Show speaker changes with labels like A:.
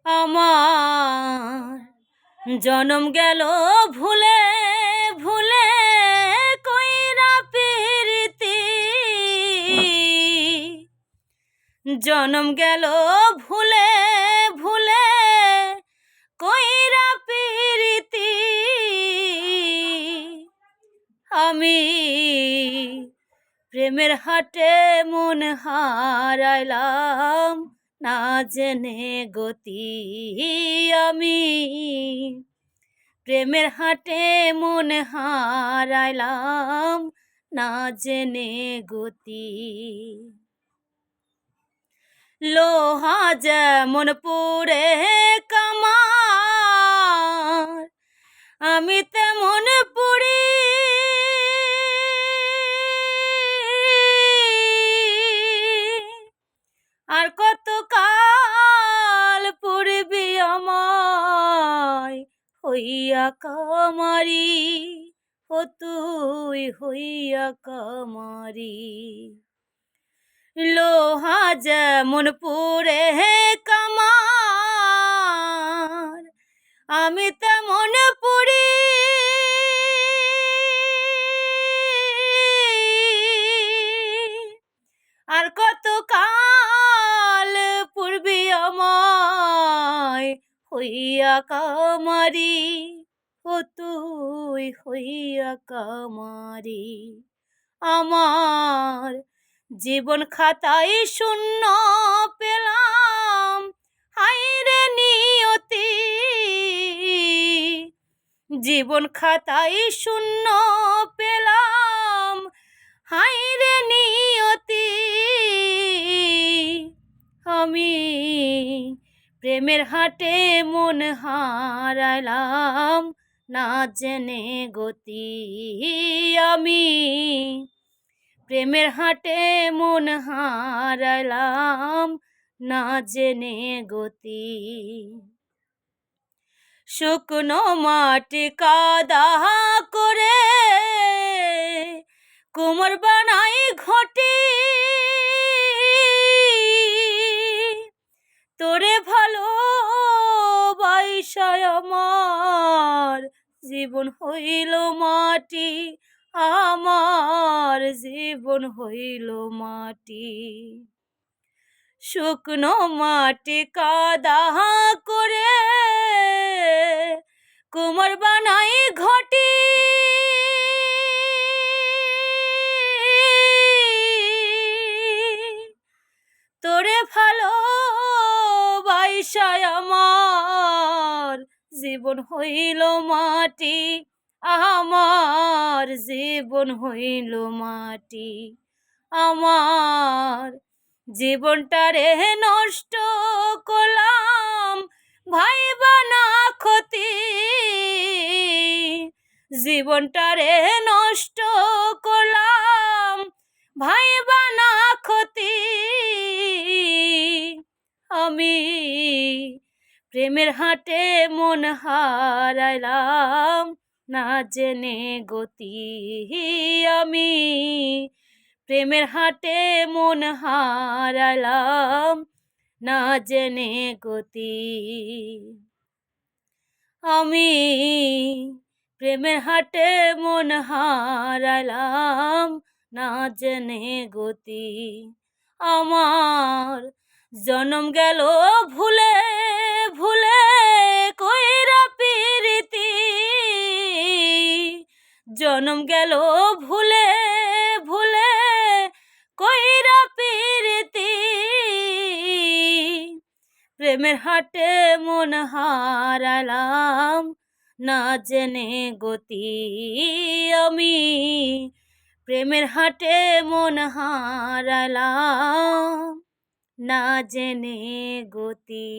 A: আমার জনম গেল ভুলে ভুলে কইরা পিরিতি, জনম গেল ভুলে ভুলে কইরা পিরিতি। আমি প্রেমের হাটে মন হারাইলাম না জেনে গতি। আমি প্রেমের হাটে মন হারাইলাম না জেনে গতি। লোহা যেমন পুড়ে কামার, আমি তেমন পুড়ি। আর কত কাল পুড়বি আমায় হইয়া কামারি, ও তুই হইয়া কামারি। লোহা যেমন পুড়ে কামার, আমি তেমন পুড়ি। আর কত কাল পুড়বি আমায় হইয়া কামারি, ও তুই হইয়া কামারি। আমার জীবন খাতায় শূন্য পেলাম, হায়রে নিয়তি। জীবন খাতায় শূন্য পেলাম, হায়রে নিয়তি। আমি প্রেমের হাটে মন হারাইলাম না জেনে গতি। আমি প্রেমের হাটে মন হারাইলাম না জেনে গতি। শুকনো মাটি কাদা করে কোমর বানাই ঘটি, তোরে ভালোবাসায় আমার জীবন হইল মাটি। আমার জীবন হইল মাটি। শুকনো মাটি কাদা করে কোমর বানাই ঘটি, তোরে ভালোবাসায় আমার জীবন হইল মাটি। আমার জীবন হইল মাটি। আমার জীবনটারে নষ্ট করলাম ভাইবা না ক্ষতি। জীবনটারে নষ্ট করলাম ভাইবা না ক্ষতি। আমি প্রেমের হাটে মন হারাইলাম না জেনে গতি। আমি প্রেমের হাটে মন হারাইলাম না জেনে গতি। আমি প্রেমের হাটে মন হারাইলাম না জেনে গতি। আমার জনম গেল ভুলে ভুলে কইরা পিরিতি, জনম গেল ভুলে ভুলে কইরা পিরিতি। প্রেমের হাটে মন হারাইলাম না জেনে গতি। আমি প্রেমের হাটে মন হারাইলাম না জেনে গতি।